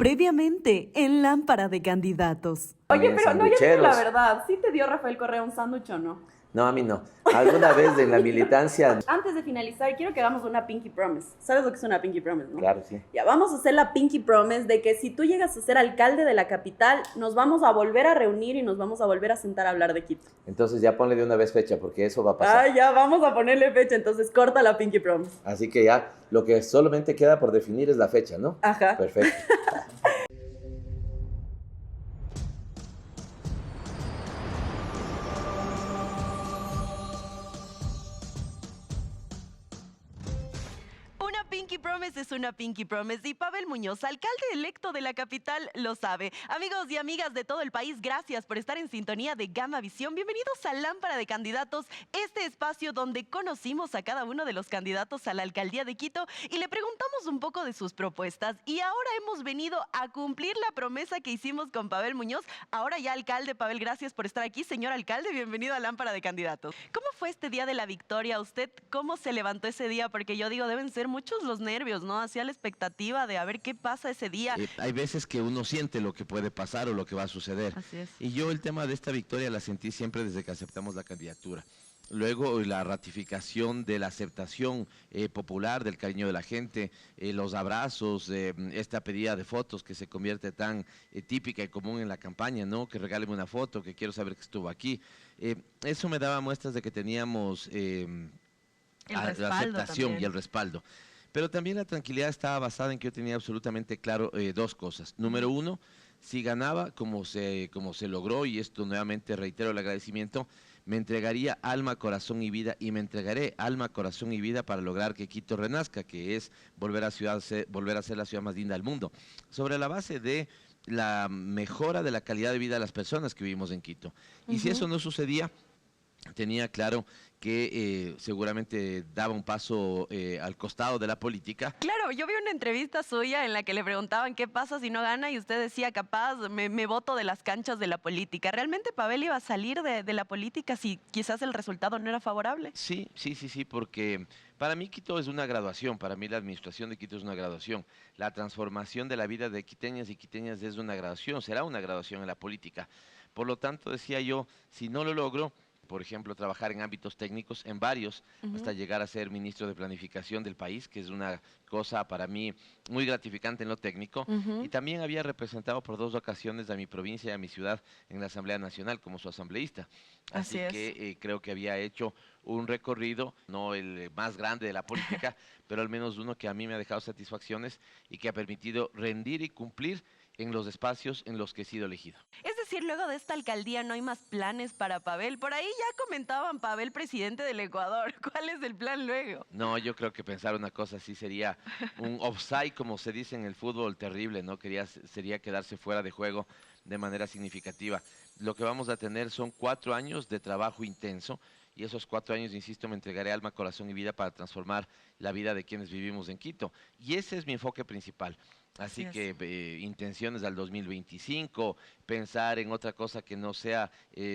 Previamente en Lámpara de Candidatos. Oye, También pero no, ya dime la sandwicheros. verdad. ¿Sí te dio Rafael Correa un sándwich o no? No, a mí no. Alguna vez en la militancia, Antes de finalizar, quiero que hagamos una Pinky Promise. ¿Sabes lo que es una Pinky Promise, no? claro, sí. Ya, vamos a hacer la Pinky Promise de que si tú llegas a ser alcalde de la capital, nos vamos a volver a reunir y nos vamos a volver a sentar a hablar de Quito. Entonces ya ponle de una vez fecha, porque eso va a pasar. Ah, ya, vamos a ponerle fecha, entonces corta la Pinky Promise. Así que ya lo que solamente queda por definir es la fecha, ¿no? Ajá. Perfecto. Una Pinky Promise es una Pinky Promise y Pavel Muñoz, alcalde electo de la capital, lo sabe. Amigos y amigas de todo el país, gracias por estar en sintonía de Gama Visión. Bienvenidos a Lámpara de Candidatos, este espacio donde conocimos a cada uno de los candidatos a la alcaldía de Quito y le preguntamos un poco de sus propuestas. Y ahora hemos venido a cumplir la promesa que hicimos con Pavel Muñoz. Ahora ya alcalde, Pavel, gracias por estar aquí. Señor alcalde, bienvenido a Lámpara de Candidatos. ¿Cómo fue este día de la victoria? ¿Usted cómo se levantó ese día? Porque yo digo, deben ser muchos los nervios, ¿no? Hacía la expectativa de a ver qué pasa ese día. Hay veces que uno siente lo que puede pasar o lo que va a suceder. Así es. Y yo el tema de esta victoria la sentí siempre desde que aceptamos la candidatura. Luego la ratificación de la aceptación popular, del cariño de la gente, los abrazos, esta pedida de fotos que se convierte tan típica y común en la campaña, ¿no? Que regáleme una foto, que quiero saber que estuvo aquí. Eso me daba muestras de que teníamos la aceptación también. y el respaldo. Pero también la tranquilidad estaba basada en que yo tenía absolutamente claro dos cosas. Número uno, si ganaba como se logró, y esto nuevamente reitero el agradecimiento, me entregaría alma, corazón y vida, y me entregaré alma, corazón y vida para lograr que Quito renazca, que es volver a ser la ciudad más linda del mundo, sobre la base de la mejora de la calidad de vida de las personas que vivimos en Quito. Y si eso no sucedía, tenía claro que seguramente daba un paso al costado de la política. Claro, yo vi una entrevista suya en la que le preguntaban qué pasa si no gana y usted decía, capaz, me voto de las canchas de la política. ¿Realmente Pavel iba a salir de la política si quizás el resultado no era favorable? Sí, porque para mí Quito es una graduación, para mí la administración de Quito es una graduación. La transformación de la vida de quiteñas y quiteñas es una graduación, será una graduación en la política. Por lo tanto, decía yo, si no lo logro, por ejemplo, trabajar en ámbitos técnicos, en varios, hasta llegar a ser ministro de Planificación del país, que es una cosa para mí muy gratificante en lo técnico. Y también había representado por 2 ocasiones a mi provincia y a mi ciudad en la Asamblea Nacional como su asambleísta. Así Así es. que creo que había hecho un recorrido, no el más grande de la política, pero al menos uno que a mí me ha dejado satisfacciones y que ha permitido rendir y cumplir en los espacios en los que he sido elegido. Es decir, luego de esta alcaldía no hay más planes para Pavel. Por ahí ya comentaban Pavel, presidente del Ecuador. ¿Cuál es el plan luego? No, yo creo que pensar una cosa así sería un offside, como se dice en el fútbol, terrible, ¿no? Sería quedarse fuera de juego de manera significativa. Lo que vamos a tener son 4 años de trabajo intenso y esos 4 años, insisto, me entregaré alma, corazón y vida para transformar la vida de quienes vivimos en Quito. Y ese es mi enfoque principal. Así que intenciones al 2025, pensar en otra cosa que no sea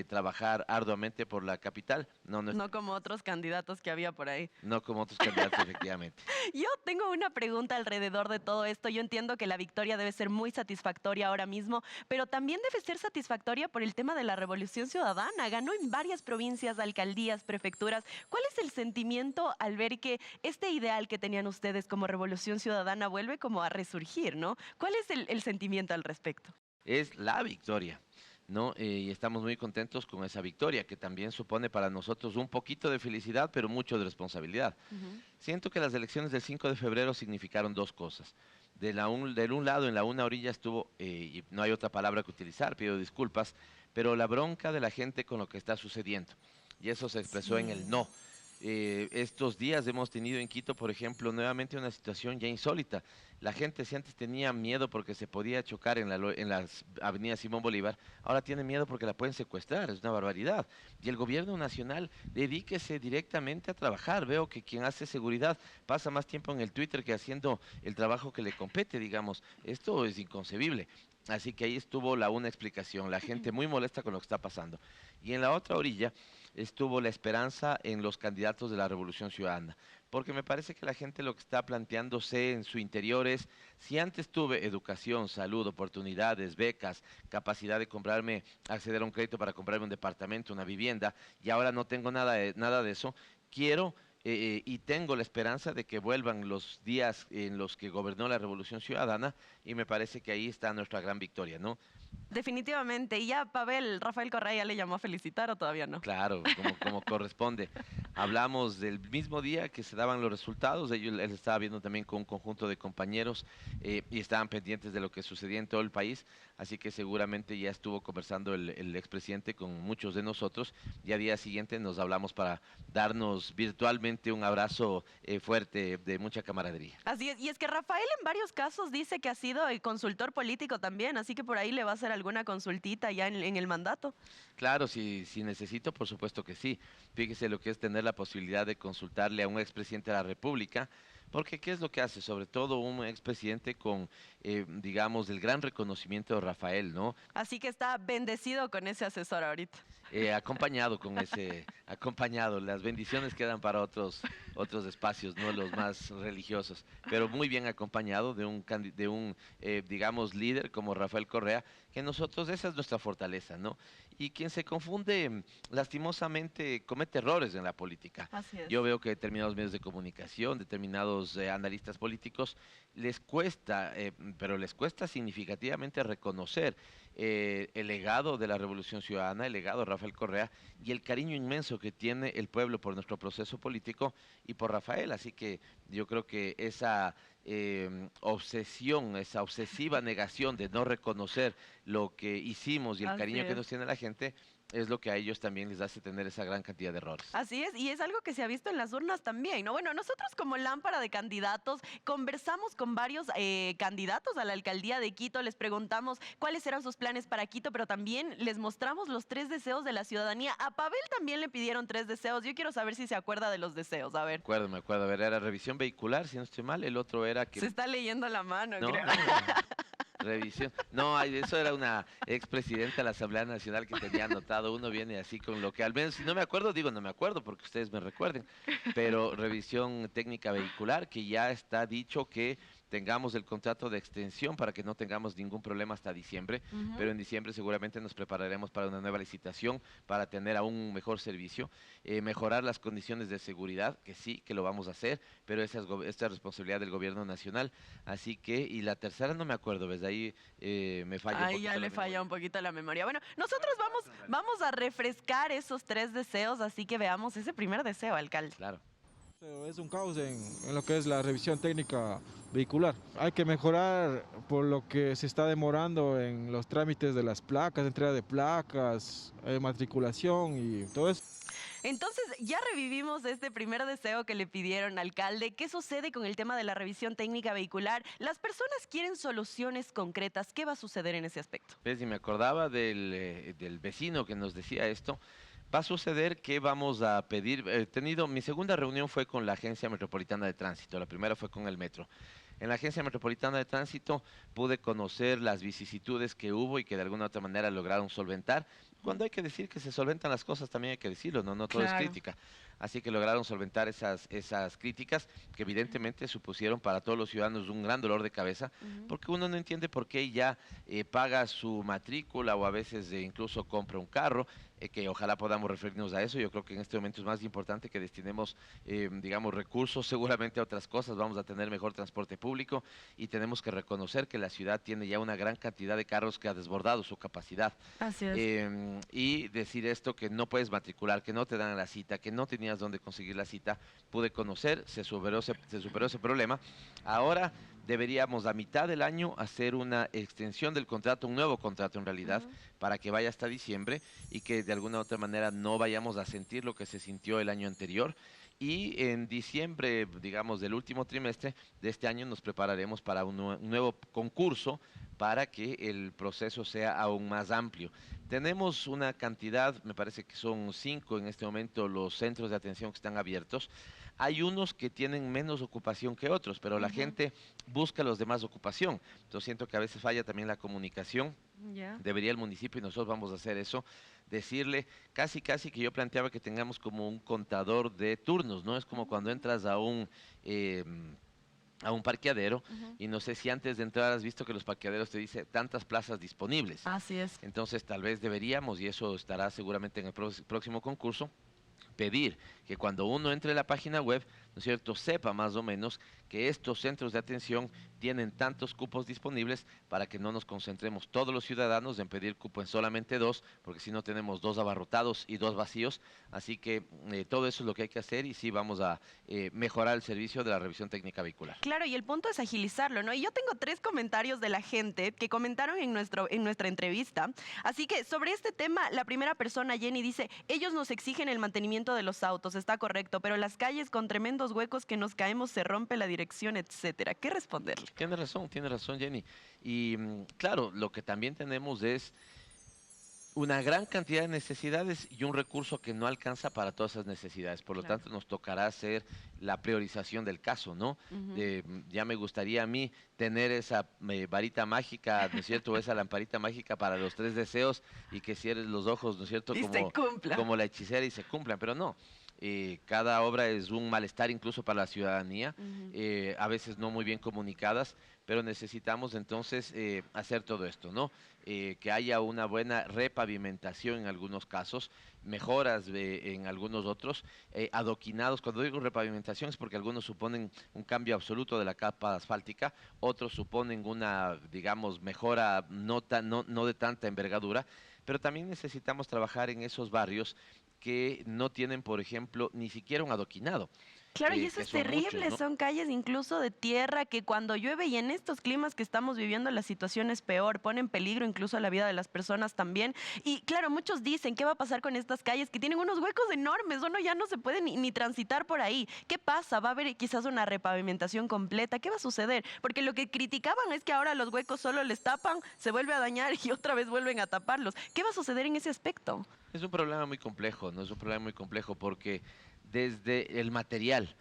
trabajar arduamente por la capital, No como otros candidatos que había por ahí. no como otros candidatos, efectivamente. Yo tengo una pregunta alrededor de todo esto. Yo entiendo que la victoria debe ser muy satisfactoria ahora mismo, pero también debe ser satisfactoria por el tema de la revolución ciudadana. Ganó en varias provincias, alcaldías, prefecturas. ¿Cuál es el sentimiento al ver que este ideal que tenían ustedes como revolución ciudadana vuelve como a resurgir, ¿no? ¿Cuál es el sentimiento al respecto? Es la victoria, ¿no? Y estamos muy contentos con esa victoria, que también supone para nosotros un poquito de felicidad, pero mucho de responsabilidad. Siento que las elecciones del 5 de febrero significaron 2 cosas. Del un lado, en la una orilla estuvo, y no hay otra palabra que utilizar, pido disculpas, pero la bronca de la gente con lo que está sucediendo. Y eso se expresó en el no. Estos días hemos tenido en Quito, por ejemplo, nuevamente una situación ya insólita. La gente, si antes tenía miedo porque se podía chocar en las avenidas Simón Bolívar, ahora tiene miedo porque la pueden secuestrar, es una barbaridad. Y el gobierno nacional, dedíquese directamente a trabajar. Veo que quien hace seguridad pasa más tiempo en el Twitter que haciendo el trabajo que le compete, digamos. Esto es inconcebible. Así que ahí estuvo una explicación, la gente muy molesta con lo que está pasando. Y en la otra orilla estuvo la esperanza en los candidatos de la Revolución Ciudadana. porque me parece que la gente lo que está planteándose en su interior es, si antes tuve educación, salud, oportunidades, becas, capacidad de acceder a un crédito para comprarme un departamento, una vivienda, y ahora no tengo nada de eso, quiero y tengo la esperanza de que vuelvan los días en los que gobernó la Revolución Ciudadana, y me parece que ahí está nuestra gran victoria, ¿no? Definitivamente. ¿Y ya Pavel, Rafael Correa ya le llamó a felicitar o todavía no? Claro, como corresponde. Hablamos del mismo día que se daban los resultados, él estaba viendo también con un conjunto de compañeros y estaban pendientes de lo que sucedía en todo el país, así que seguramente ya estuvo conversando el expresidente con muchos de nosotros, y al día siguiente nos hablamos para darnos virtualmente un abrazo fuerte de mucha camaradería. Así es, y es que Rafael en varios casos dice que ha sido el consultor político también, así que por ahí le va a hacer alguna consultita ya en el mandato. Claro, si necesito, por supuesto que sí. Fíjese lo que es tener la posibilidad de consultarle a un expresidente de la República, porque ¿qué es lo que hace? Sobre todo un expresidente con, digamos, el gran reconocimiento de Rafael, ¿no? Así que está bendecido con ese asesor ahorita. Acompañado con acompañado, las bendiciones quedan para otros espacios, no los más religiosos, pero muy bien acompañado de un digamos, líder como Rafael Correa, que nosotros, esa es nuestra fortaleza, ¿no? Y quien se confunde, lastimosamente, comete errores en la política. Así es. Yo veo que determinados medios de comunicación, determinados analistas políticos, les cuesta, pero les cuesta significativamente reconocer el legado de la Revolución Ciudadana, el legado de Rafael Correa y el cariño inmenso que tiene el pueblo por nuestro proceso político y por Rafael. Así que yo creo que esa obsesión, esa obsesiva negación de no reconocer lo que hicimos y el Así cariño que es. nos tiene la gente es lo que a ellos también les hace tener esa gran cantidad de errores. Así es, y es algo que se ha visto en las urnas también, ¿no? Bueno, nosotros como Lámpara de Candidatos conversamos con varios candidatos a la alcaldía de Quito, les preguntamos cuáles eran sus planes para Quito, pero también les mostramos los 3 deseos de la ciudadanía. A Pavel también le pidieron 3 deseos. Yo quiero saber si se acuerda de los deseos. A ver. Me acuerdo, a ver, era revisión vehicular, si no estoy mal, el otro era que... Se está leyendo la mano, No, creo. revisión. No, eso era una expresidenta de la Asamblea Nacional que tenía anotado. Uno viene así con lo que al menos, si no me acuerdo, digo no me acuerdo porque ustedes me recuerden. Pero revisión técnica vehicular, que ya está dicho que tengamos el contrato de extensión para que no tengamos ningún problema hasta diciembre, pero en diciembre seguramente nos prepararemos para una nueva licitación, para tener aún un mejor servicio, mejorar las condiciones de seguridad, que sí, que lo vamos a hacer, pero esta es responsabilidad del gobierno nacional, así que, y la tercera no me acuerdo, ¿ves? Ahí me falla un Ahí poquito ya la le falla memoria. un poquito la memoria. Bueno, nosotros vamos a refrescar esos 3 deseos, así que veamos ese primer deseo, alcalde. Claro. Es un caos en lo que es la revisión técnica vehicular. Hay que mejorar por lo que se está demorando en los trámites de las placas, entrega de placas, matriculación y todo eso. Entonces, ya revivimos este primer deseo que le pidieron, alcalde. ¿Qué sucede con el tema de la revisión técnica vehicular? Las personas quieren soluciones concretas. ¿Qué va a suceder en ese aspecto? ¿Ves? Y me acordaba del vecino que nos decía esto. Va a suceder que vamos a pedir, mi segunda reunión fue con la Agencia Metropolitana de Tránsito, la primera fue con el Metro. En la Agencia Metropolitana de Tránsito pude conocer las vicisitudes que hubo y que de alguna u otra manera lograron solventar. Cuando hay que decir que se solventan las cosas, también hay que decirlo, no todo es Claro. crítica. Así que lograron solventar esas críticas que evidentemente supusieron para todos los ciudadanos un gran dolor de cabeza, porque uno no entiende por qué ya paga su matrícula o a veces incluso compra un carro, que ojalá podamos referirnos a eso. Yo creo que en este momento es más importante que destinemos, digamos, recursos seguramente a otras cosas. Vamos a tener mejor transporte público y tenemos que reconocer que la ciudad tiene ya una gran cantidad de carros que ha desbordado su capacidad. Así es. Y decir esto, que no puedes matricular, que no te dan la cita, que no tenías dónde conseguir la cita, pude conocer, se superó ese problema. Ahora deberíamos a mitad del año hacer una extensión del contrato, un nuevo contrato en realidad, para que vaya hasta diciembre y que de alguna u otra manera no vayamos a sentir lo que se sintió el año anterior. Y en diciembre, digamos, del último trimestre de este año nos prepararemos para un nuevo concurso para que el proceso sea aún más amplio. Tenemos una cantidad, me parece que son 5 en este momento los centros de atención que están abiertos. Hay unos que tienen menos ocupación que otros, pero la gente busca los demás ocupación. Entonces siento que a veces falla también la comunicación. Debería el municipio, y nosotros vamos a hacer eso, decirle casi que yo planteaba que tengamos como un contador de turnos, ¿no? Es como cuando entras a un parqueadero y no sé si antes de entrar has visto que los parqueaderos te dicen tantas plazas disponibles. Así es. Entonces tal vez deberíamos, y eso estará seguramente en el próximo concurso, pedir que cuando uno entre a la página web, ¿no es cierto?, sepa más o menos que estos centros de atención tienen tantos cupos disponibles para que no nos concentremos todos los ciudadanos en pedir cupo en solamente 2, porque si no tenemos 2 abarrotados y 2 vacíos. Así que todo eso es lo que hay que hacer y sí vamos a mejorar el servicio de la revisión técnica vehicular. Claro, y el punto es agilizarlo, ¿no? Y yo tengo 3 comentarios de la gente que comentaron en nuestra entrevista. Así que sobre este tema, la primera persona, Jenny, dice, ellos nos exigen el mantenimiento de los autos, está correcto, pero las calles con tremendos huecos que nos caemos, se rompe la dirección, etcétera. ¿Qué responderle? Tiene razón, Jenny. Y claro, lo que también tenemos es una gran cantidad de necesidades y un recurso que no alcanza para todas esas necesidades. Por lo tanto, nos tocará hacer la priorización del caso, ¿no? Ya me gustaría a mí tener esa varita mágica, ¿no es cierto? O esa lamparita mágica para los 3 deseos y que cierres los ojos, ¿no es cierto? Como la hechicera y se cumplan, pero no. Cada obra es un malestar incluso para la ciudadanía, a veces no muy bien comunicadas, pero necesitamos entonces hacer todo esto, ¿no? Que haya una buena repavimentación en algunos casos, mejoras en algunos otros, adoquinados. Cuando digo repavimentación es porque algunos suponen un cambio absoluto de la capa asfáltica, otros suponen una, digamos, mejora no de tanta envergadura, pero también necesitamos trabajar en esos barrios que no tienen, por ejemplo, ni siquiera un adoquinado. Claro, y eso es terrible, muchos, ¿no? Son calles incluso de tierra que cuando llueve y en estos climas que estamos viviendo la situación es peor, pone en peligro incluso la vida de las personas también. Y claro, muchos dicen, ¿qué va a pasar con estas calles que tienen unos huecos enormes? Uno ya no se puede ni transitar por ahí. ¿Qué pasa? ¿Va a haber quizás una repavimentación completa? ¿Qué va a suceder? Porque lo que criticaban es que ahora los huecos solo les tapan, se vuelve a dañar y otra vez vuelven a taparlos. ¿Qué va a suceder en ese aspecto? Es un problema muy complejo, ¿no? Es un problema muy complejo porque desde el material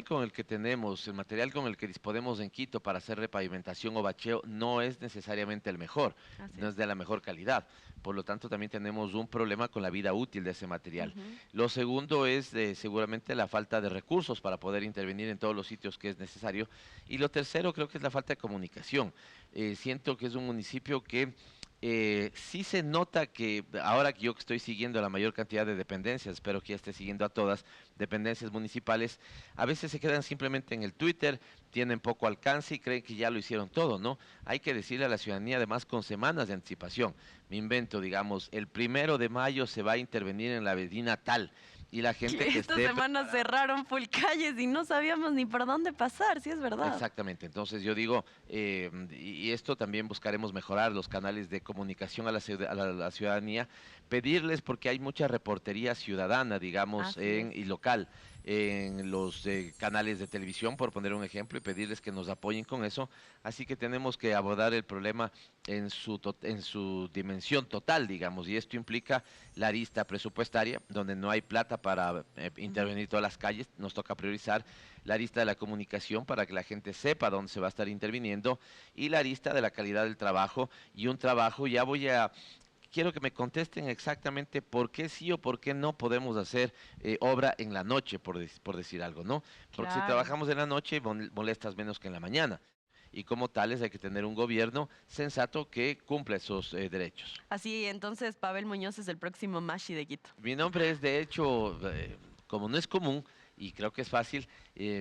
con el que tenemos, el material con el que disponemos en Quito para hacer repavimentación o bacheo no es necesariamente el mejor, no es de la mejor calidad. Por lo tanto, también tenemos un problema con la vida útil de ese material. Lo segundo es seguramente la falta de recursos para poder intervenir en todos los sitios que es necesario. Y lo tercero creo que es la falta de comunicación. Siento que es un municipio que sí se nota que ahora que yo estoy siguiendo la mayor cantidad de dependencias, espero que ya esté siguiendo a todas, dependencias municipales, a veces se quedan simplemente en el Twitter, tienen poco alcance y creen que ya lo hicieron todo, ¿no? Hay que decirle a la ciudadanía además con semanas de anticipación. Me invento, digamos, el 1 de mayo se va a intervenir en la avenida tal. Y la gente que esta semana cerraron full calles y no sabíamos ni por dónde pasar, sí es verdad. Exactamente, entonces yo digo, y esto también buscaremos mejorar los canales de comunicación a la ciudadanía, pedirles, porque hay mucha reportería ciudadana, digamos, y local, en los canales de televisión, por poner un ejemplo, y pedirles que nos apoyen con eso. Así que tenemos que abordar el problema en su dimensión total, digamos, y esto implica la arista presupuestaria, donde no hay plata para intervenir todas las calles, nos toca priorizar la arista de la comunicación para que la gente sepa dónde se va a estar interviniendo, y la arista de la calidad del trabajo, y un trabajo, quiero que me contesten exactamente por qué sí o por qué no podemos hacer obra en la noche, por decir algo, ¿no? Porque si trabajamos en la noche, molestas menos que en la mañana. Y como tales hay que tener un gobierno sensato que cumpla esos derechos. Así, entonces, Pavel Muñoz es el próximo Mashi de Quito. Mi nombre es, de hecho, como no es común, y creo que es fácil,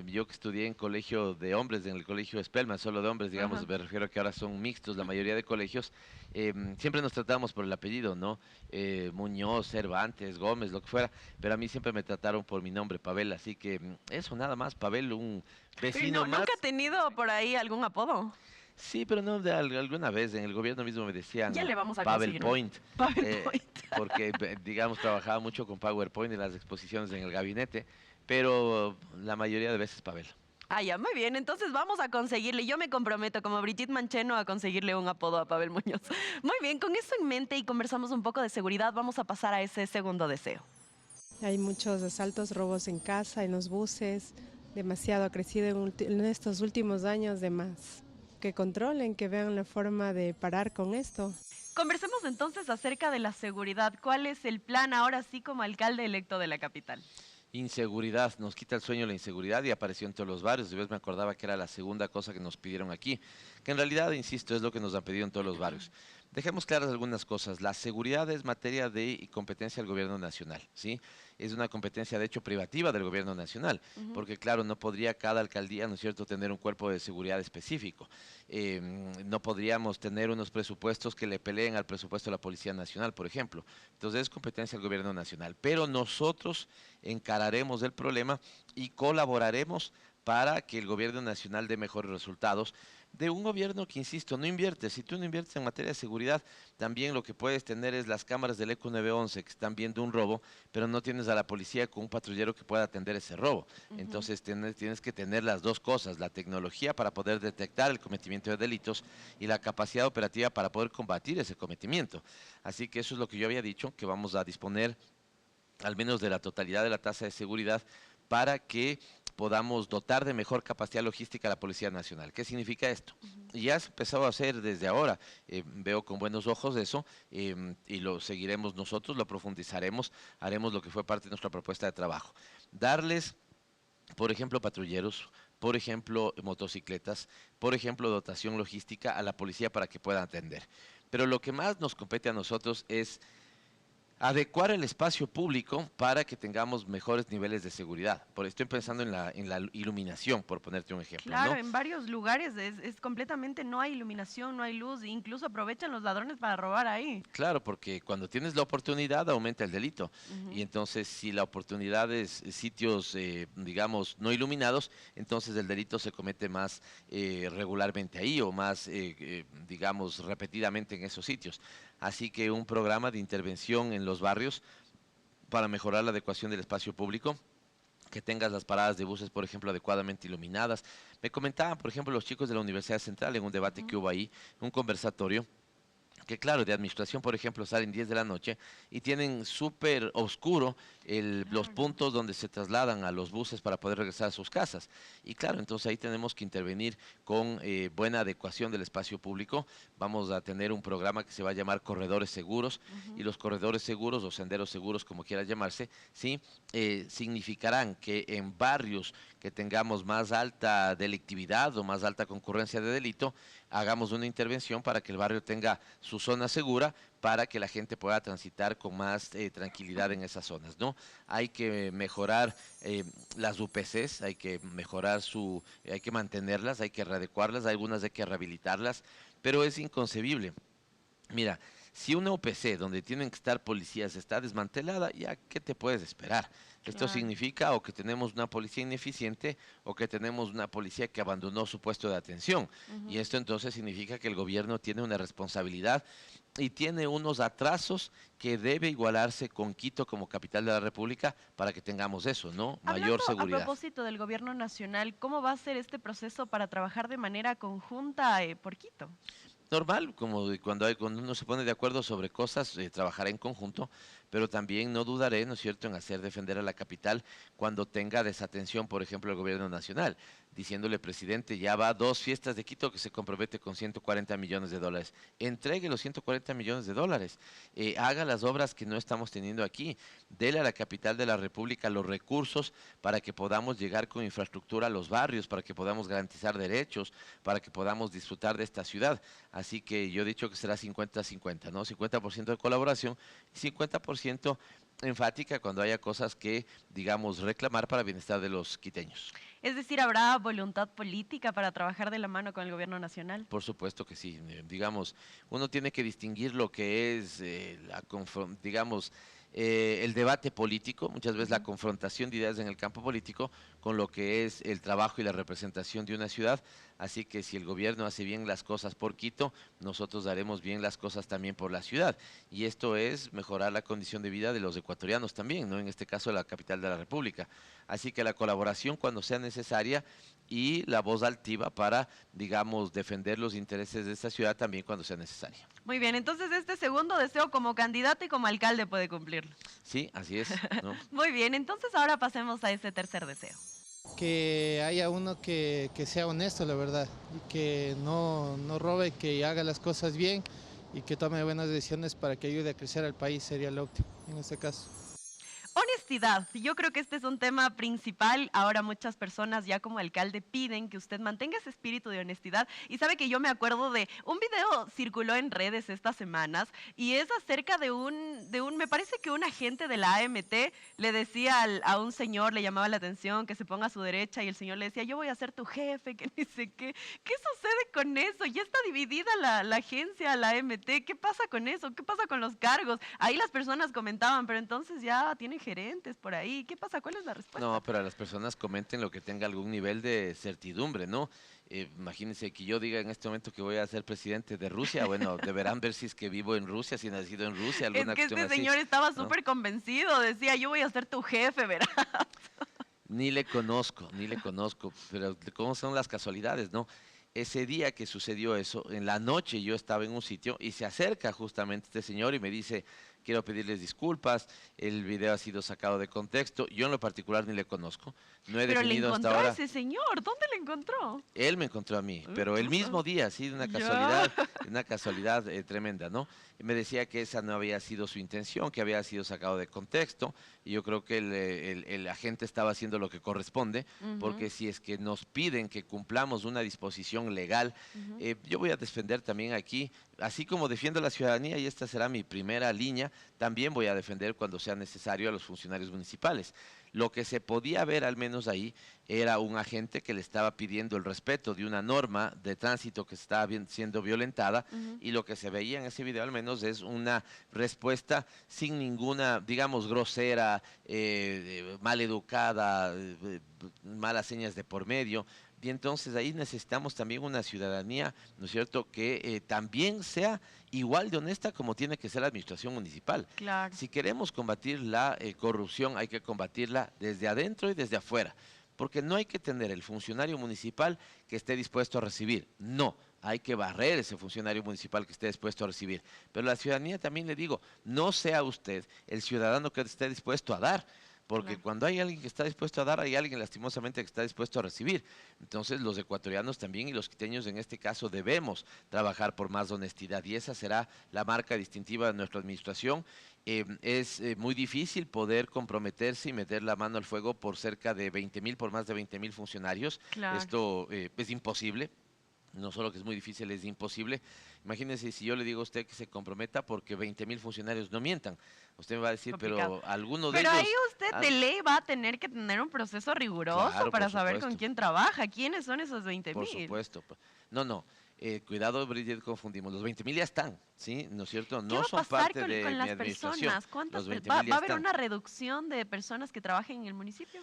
yo que estudié en colegio de hombres, en el colegio Spellman, solo de hombres, digamos, me refiero a que ahora son mixtos la mayoría de colegios, siempre nos tratamos por el apellido, ¿no? Muñoz, Cervantes, Gómez, lo que fuera, pero a mí siempre me trataron por mi nombre, Pavel, así que eso nada más, Pavel, un vecino más. ¿Nunca ha tenido por ahí algún apodo? Sí, pero no, alguna vez en el gobierno mismo me decían ya le vamos a PowerPoint. PowerPoint. Porque, digamos, trabajaba mucho con PowerPoint en las exposiciones en el gabinete, pero la mayoría de veces Pavel. Ah, ya, muy bien. Entonces vamos a conseguirle, yo me comprometo como Brigitte Mancheno a conseguirle un apodo a Pavel Muñoz. Muy bien, con eso en mente y conversamos un poco de seguridad, vamos a pasar a ese segundo deseo. Hay muchos asaltos, robos en casa, en los buses, demasiado ha crecido en estos últimos años de más. Que controlen, que vean la forma de parar con esto. Conversemos entonces acerca de la seguridad. ¿Cuál es el plan ahora sí como alcalde electo de la capital? Inseguridad, nos quita el sueño la inseguridad y apareció en todos los barrios. De vez me acordaba que era la segunda cosa que nos pidieron aquí, que en realidad, insisto, es lo que nos han pedido en todos los barrios. Dejemos claras algunas cosas. La seguridad es materia de competencia del gobierno nacional, ¿sí? Es una competencia, de hecho, privativa del gobierno nacional, porque claro, no podría cada alcaldía, ¿no es cierto?, tener un cuerpo de seguridad específico. No podríamos tener unos presupuestos que le peleen al presupuesto de la Policía Nacional, por ejemplo. Entonces es competencia del gobierno nacional. Pero nosotros encararemos el problema y colaboraremos para que el gobierno nacional dé mejores resultados de un gobierno que, insisto, no invierte. Si tú no inviertes en materia de seguridad, también lo que puedes tener es las cámaras del ECO 911 que están viendo un robo, pero no tienes a la policía con un patrullero que pueda atender ese robo. Entonces tienes que tener las dos cosas, la tecnología para poder detectar el cometimiento de delitos y la capacidad operativa para poder combatir ese cometimiento. Así que eso es lo que yo había dicho, que vamos a disponer al menos de la totalidad de la tasa de seguridad para que podamos dotar de mejor capacidad logística a la Policía Nacional. ¿Qué significa esto? Y ya se ha empezado a hacer desde ahora, veo con buenos ojos eso, y lo seguiremos nosotros, lo profundizaremos, haremos lo que fue parte de nuestra propuesta de trabajo. Darles, por ejemplo, patrulleros, por ejemplo, motocicletas, por ejemplo, dotación logística a la policía para que puedan atender. Pero lo que más nos compete a nosotros es adecuar el espacio público para que tengamos mejores niveles de seguridad. Estoy pensando en la iluminación, por ponerte un ejemplo. Claro, ¿no? en varios lugares es completamente, no hay iluminación, no hay luz, e incluso aprovechan los ladrones para robar ahí. Claro, porque cuando tienes la oportunidad aumenta el delito. Y entonces si la oportunidad es sitios, digamos, no iluminados, entonces el delito se comete más regularmente ahí o más, digamos, repetidamente en esos sitios. Así que un programa de intervención en los barrios para mejorar la adecuación del espacio público, que tengas las paradas de buses, por ejemplo, adecuadamente iluminadas. Me comentaban, por ejemplo, los chicos de la Universidad Central en un debate que hubo ahí, un conversatorio, que claro, de administración, por ejemplo, salen 10 de la noche y tienen súper oscuro los puntos donde se trasladan a los buses para poder regresar a sus casas. Y claro, entonces ahí tenemos que intervenir con buena adecuación del espacio público. Vamos a tener un programa que se va a llamar Corredores Seguros, y los corredores seguros o senderos seguros, como quiera llamarse, ¿sí? Significarán que en barrios que tengamos más alta delictividad o más alta concurrencia de delito, hagamos una intervención para que el barrio tenga su zona segura, para que la gente pueda transitar con más tranquilidad en esas zonas, ¿no? Hay que mejorar las UPCs, hay que mejorar hay que mantenerlas, hay que readecuarlas, algunas hay que rehabilitarlas, pero es inconcebible. Mira, si una UPC donde tienen que estar policías está desmantelada, ¿ya qué te puedes esperar? Esto significa o que tenemos una policía ineficiente o que tenemos una policía que abandonó su puesto de atención. Y esto entonces significa que el gobierno tiene una responsabilidad y tiene unos atrasos que debe igualarse con Quito como capital de la República para que tengamos eso, ¿no? Mayor seguridad. A propósito del gobierno nacional, ¿cómo va a ser este proceso para trabajar de manera conjunta por Quito? Normal, como cuando uno se pone de acuerdo sobre cosas, trabajará en conjunto, pero también no dudaré, ¿no es cierto?, en hacer defender a la capital cuando tenga desatención, por ejemplo, el gobierno nacional, diciéndole, presidente, ya va 2 fiestas de Quito que se compromete con 140 millones de dólares. Entregue los 140 millones de dólares, haga las obras que no estamos teniendo aquí, dele a la capital de la República los recursos para que podamos llegar con infraestructura a los barrios, para que podamos garantizar derechos, para que podamos disfrutar de esta ciudad. Así que yo he dicho que será 50-50, ¿no? 50% de colaboración y 50% enfática cuando haya cosas que, digamos, reclamar para el bienestar de los quiteños. Es decir, ¿habrá voluntad política para trabajar de la mano con el gobierno nacional? Por supuesto que sí. Digamos, uno tiene que distinguir lo que es, digamos, el debate político, muchas veces la confrontación de ideas en el campo político, con lo que es el trabajo y la representación de una ciudad. Así que si el gobierno hace bien las cosas por Quito, nosotros haremos bien las cosas también por la ciudad. Y esto es mejorar la condición de vida de los ecuatorianos también, ¿no? En este caso, la capital de la República. Así que la colaboración, cuando sea necesaria, y la voz altiva para, digamos, defender los intereses de esta ciudad también cuando sea necesario. Muy bien, entonces este segundo deseo como candidato y como alcalde puede cumplirlo. Sí, así es, ¿no? Muy bien, entonces ahora pasemos a ese tercer deseo. Que haya uno que sea honesto, la verdad, y que no robe, que haga las cosas bien y que tome buenas decisiones para que ayude a crecer al país, sería lo óptimo en este caso. Honestidad, yo creo que este es un tema principal. Ahora muchas personas ya como alcalde piden que usted mantenga ese espíritu de honestidad. Y sabe que yo me acuerdo de un video circuló en redes estas semanas y es acerca de me parece que un agente de la AMT le decía a un señor, le llamaba la atención que se ponga a su derecha y el señor le decía, yo voy a ser tu jefe, que ni sé qué. ¿Qué sucede con eso? Ya está dividida la agencia, la AMT. ¿Qué pasa con eso? ¿Qué pasa con los cargos? Ahí las personas comentaban, pero entonces ya tienen gerentes por ahí. ¿Qué pasa? ¿Cuál es la respuesta? No, pero las personas comenten lo que tenga algún nivel de certidumbre, ¿no? Imagínense que yo diga en este momento que voy a ser presidente de Rusia, bueno, deberán ver si es que vivo en Rusia, si he nacido en Rusia, alguna Es que cuestión este así, señor estaba ¿no? súper convencido, decía, yo voy a ser tu jefe, ¿verdad? Ni le conozco, pero cómo son las casualidades, ¿no? Ese día que sucedió eso, en la noche yo estaba en un sitio y se acerca justamente este señor y me dice, quiero pedirles disculpas, el video ha sido sacado de contexto, yo en lo particular ni le conozco, no he Pero le definido hasta encontró a ahora. ese señor, ¿dónde le encontró? Él me encontró a mí, pero el mismo día, sí, de una casualidad tremenda, ¿no? Y me decía que esa no había sido su intención, que había sido sacado de contexto, y yo creo que el agente estaba haciendo lo que corresponde, porque si es que nos piden que cumplamos una disposición legal, yo voy a defender también aquí, así como defiendo a la ciudadanía, y esta será mi primera línea, también voy a defender cuando sea necesario a los funcionarios municipales. Lo que se podía ver al menos ahí era un agente que le estaba pidiendo el respeto de una norma de tránsito que estaba siendo violentada y lo que se veía en ese video al menos es una respuesta sin ninguna, digamos, grosera, mal educada, malas señas de por medio. Y entonces ahí necesitamos también una ciudadanía, ¿no es cierto?, que también sea igual de honesta como tiene que ser la administración municipal. Claro. Si queremos combatir la corrupción, hay que combatirla desde adentro y desde afuera, porque no hay que tener el funcionario municipal que esté dispuesto a recibir, no. Hay que barrer ese funcionario municipal que esté dispuesto a recibir. Pero la ciudadanía también le digo, no sea usted el ciudadano que esté dispuesto a dar, porque Claro. cuando hay alguien que está dispuesto a dar, hay alguien lastimosamente que está dispuesto a recibir. Entonces los ecuatorianos también y los quiteños en este caso debemos trabajar por más honestidad y esa será la marca distintiva de nuestra administración. Es muy difícil poder comprometerse y meter la mano al fuego por cerca de 20,000, por más de 20,000 funcionarios. Claro. Esto es imposible. No solo que es muy difícil, es imposible. Imagínense si yo le digo a usted que se comprometa porque 20,000 funcionarios no mientan. Usted me va a decir, Complicado. pero alguno de Pero ellos... ahí usted de ley va a tener que tener un proceso riguroso Claro, para por saber con supuesto. quién trabaja. ¿Quiénes son esos 20,000? Por supuesto. No. Cuidado, Bridget, confundimos. Los 20,000 ya están, ¿sí? ¿No es cierto? ¿Qué No va a son pasar parte con, de con mi las administración. personas? ¿Cuántas Los va, 20,000 ya va a haber están. una reducción de personas que trabajen en el municipio?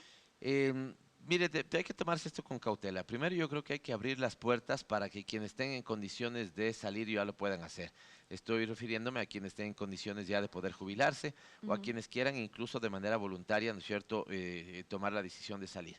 Mire, hay que tomarse esto con cautela. Primero yo creo que hay que abrir las puertas para que quienes estén en condiciones de salir ya lo puedan hacer. Estoy refiriéndome a quienes estén en condiciones ya de poder jubilarse o a quienes quieran incluso de manera voluntaria, ¿no es cierto?, tomar la decisión de salir.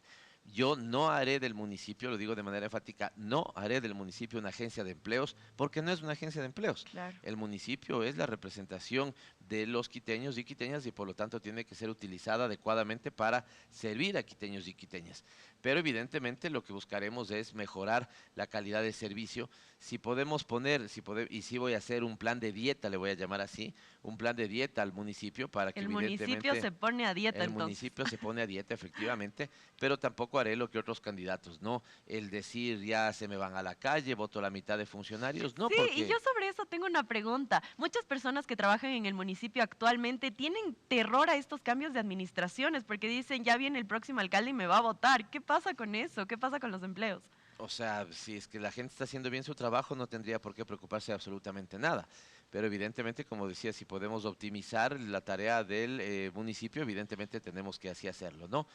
Yo no haré del municipio, lo digo de manera enfática, no haré del municipio una agencia de empleos, porque no es una agencia de empleos. Claro. El municipio es la representación de los quiteños y quiteñas y por lo tanto tiene que ser utilizada adecuadamente para servir a quiteños y quiteñas. Pero evidentemente lo que buscaremos es mejorar la calidad de servicio. Si podemos poner, y sí voy a hacer un plan de dieta, le voy a llamar así, un plan de dieta al municipio para que El evidentemente... municipio se pone a dieta El entonces. municipio se pone a dieta, efectivamente, pero tampoco haré lo que otros candidatos, ¿no? El decir ya se me van a la calle, voto la mitad de funcionarios, no, Sí, porque... y yo sobre eso tengo una pregunta. Muchas personas que trabajan en el municipio actualmente tienen terror a estos cambios de administraciones porque dicen, ya viene el próximo alcalde y me va a votar. ¿Qué pasa con eso? ¿Qué pasa con los empleos? O sea, si es que la gente está haciendo bien su trabajo, no tendría por qué preocuparse de absolutamente nada. pero evidentemente, como decía, si podemos optimizar la tarea del municipio, evidentemente tenemos que así hacerlo, ¿no?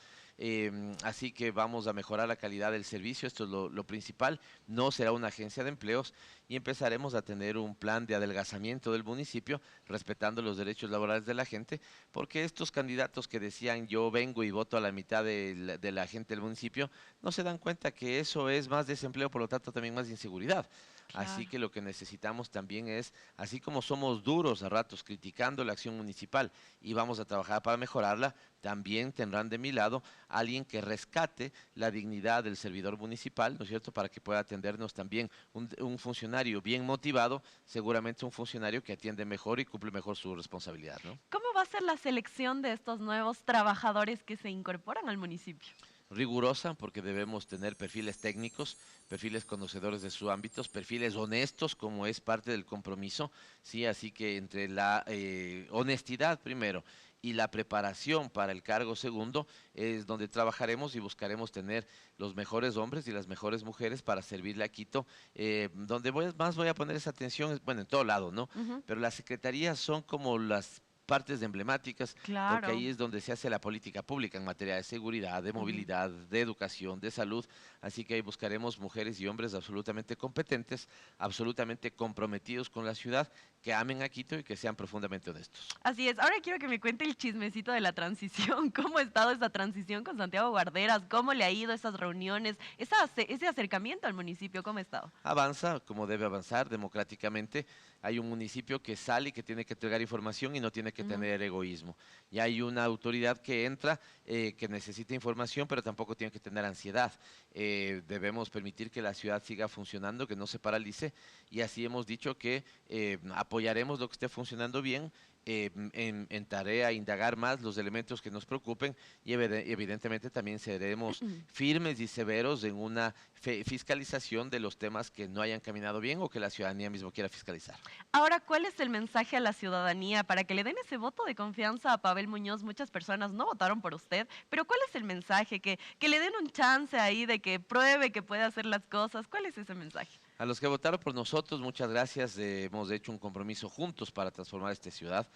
Así que vamos a mejorar la calidad del servicio, esto es lo principal. No será una agencia de empleos y empezaremos a tener un plan de adelgazamiento del municipio, respetando los derechos laborales de la gente, porque estos candidatos que decían yo vengo y voto a la mitad de la gente del municipio, no se dan cuenta que eso es más desempleo, por lo tanto también más inseguridad. Así que lo que necesitamos también es, así como somos duros a ratos criticando la acción municipal y vamos a trabajar para mejorarla, también tendrán de mi lado alguien que rescate la dignidad del servidor municipal, ¿no es cierto?, para que pueda atendernos también un funcionario bien motivado, seguramente un funcionario que atiende mejor y cumple mejor su responsabilidad, ¿no? ¿Cómo va a ser la selección de estos nuevos trabajadores que se incorporan al municipio? Rigurosa, porque debemos tener perfiles técnicos, perfiles conocedores de sus ámbitos, perfiles honestos, como es parte del compromiso, ¿sí? Así que entre la honestidad primero y la preparación para el cargo segundo es donde trabajaremos y buscaremos tener los mejores hombres y las mejores mujeres para servirle a Quito. Donde más voy a poner esa atención, bueno, en todo lado, ¿no? Pero las secretarías son como las partes emblemáticas, Claro. porque ahí es donde se hace la política pública en materia de seguridad, de movilidad, de educación, de salud, así que ahí buscaremos mujeres y hombres absolutamente competentes, absolutamente comprometidos con la ciudad, que amen a Quito y que sean profundamente honestos. Así es. Ahora quiero que me cuente el chismecito de la transición. ¿Cómo ha estado esa transición con Santiago Guarderas? ¿Cómo le ha ido esas reuniones? Ese acercamiento al municipio, ¿cómo ha estado? Avanza como debe avanzar democráticamente. Hay un municipio que sale y que tiene que entregar información y no tiene que tener egoísmo. Y hay una autoridad que entra, que necesita información, pero tampoco tiene que tener ansiedad. Debemos permitir que la ciudad siga funcionando, que no se paralice, y así hemos dicho que apoyaremos lo que esté funcionando bien, en tarea indagar más los elementos que nos preocupen y evidentemente también seremos firmes y severos en una fiscalización de los temas que no hayan caminado bien o que la ciudadanía mismo quiera fiscalizar. Ahora, ¿cuál es el mensaje a la ciudadanía para que le den ese voto de confianza a Pavel Muñoz? Muchas personas no votaron por usted, pero ¿cuál es el mensaje? Que le den un chance ahí de que pruebe que puede hacer las cosas. ¿Cuál es ese mensaje? A los que votaron por nosotros, muchas gracias. Hemos hecho un compromiso juntos para transformar esta ciudad.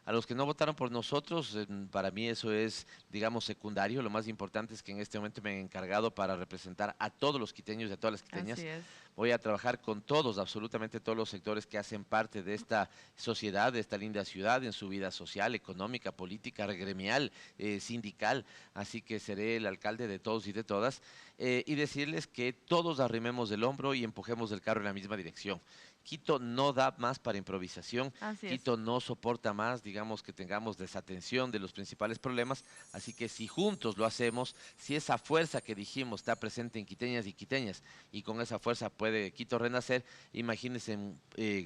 A los que no votaron por nosotros, para mí eso es, digamos, secundario. Lo más importante es que en este momento me he encargado para representar a todos los quiteños y a todas las quiteñas. Así es. Voy a trabajar con todos, absolutamente todos los sectores que hacen parte de esta sociedad, de esta linda ciudad, en su vida social, económica, política, gremial, sindical. Así que seré el alcalde de todos y de todas. Y decirles que todos arrimemos el hombro y empujemos el carro en la misma dirección. Quito no da más para improvisación, Así es. Quito no soporta más, digamos, que tengamos desatención de los principales problemas, así que si juntos lo hacemos, si esa fuerza que dijimos está presente en quiteñas y quiteñas, y con esa fuerza puede Quito renacer, imagínense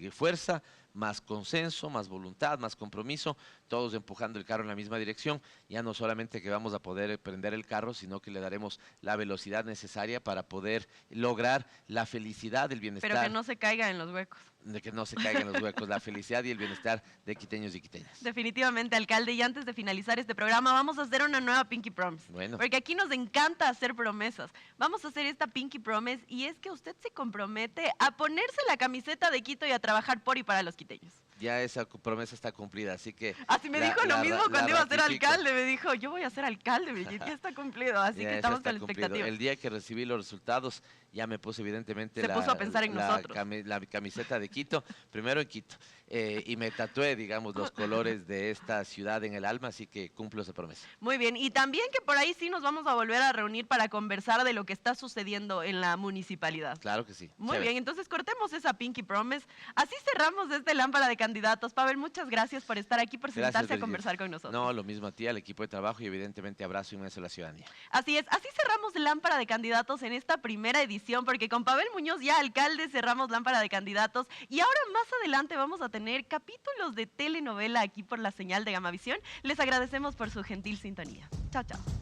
fuerza, más consenso, más voluntad, más compromiso, todos empujando el carro en la misma dirección, ya no solamente que vamos a poder prender el carro, sino que le daremos la velocidad necesaria para poder lograr la felicidad, el bienestar. Pero que no se caiga en los huecos. De que no se caigan los huecos, la felicidad y el bienestar de quiteños y quiteñas. Definitivamente, alcalde. Y antes de finalizar este programa, vamos a hacer una nueva Pinky Promise. Bueno. Porque aquí nos encanta hacer promesas. Vamos a hacer esta Pinky Promise y es que usted se compromete a ponerse la camiseta de Quito y a trabajar por y para los quiteños. Ya esa promesa está cumplida, así que... Así me dijo lo mismo cuando iba a ser ratifico. alcalde. Me dijo, yo voy a ser alcalde, Brigitte, ya está cumplido. Así Ya que esa estamos está con la cumplido. expectativa. El día que recibí los resultados, ya me puse evidentemente Se puso a pensar en nosotros. la camiseta de Quito, primero en Quito, y me tatué, digamos, los colores de esta ciudad en el alma, así que cumplo esa promesa. Muy bien, y también que por ahí sí nos vamos a volver a reunir para conversar de lo que está sucediendo en la municipalidad. Claro que sí. Muy Chévere. bien, entonces cortemos esa Pinky Promise. Así cerramos este Lámpara de Candidatos. Pavel, muchas gracias por estar aquí, por Gracias, sentarse a Brigitte. conversar con nosotros. No, lo mismo a ti, al equipo de trabajo y evidentemente abrazo inmenso a la ciudadanía. Así es, así cerramos Lámpara de Candidatos en esta primera edición, porque con Pavel Muñoz ya alcalde cerramos Lámpara de Candidatos y ahora más adelante vamos a tener capítulos de telenovela aquí por la señal de Gamavisión. Les agradecemos por su gentil sintonía. Chao, chao.